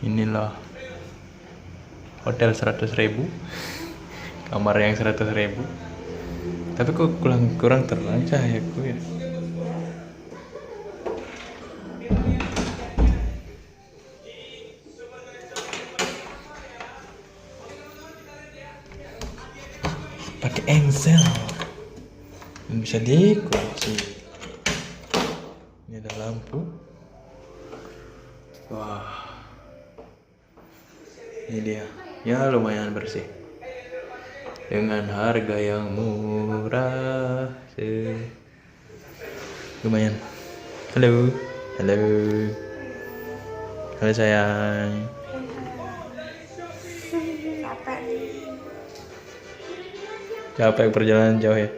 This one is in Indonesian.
Inilah hotel 100.000, kamar yang 100.000. Tapi kok kurang terang cahayaku ya. Pakai engsel bisa dikunci. Ini ada lampu. Wah, ini dia. Ya lumayan bersih dengan harga yang murah. Lumayan. Halo sayang. Capek perjalanan jauh ya.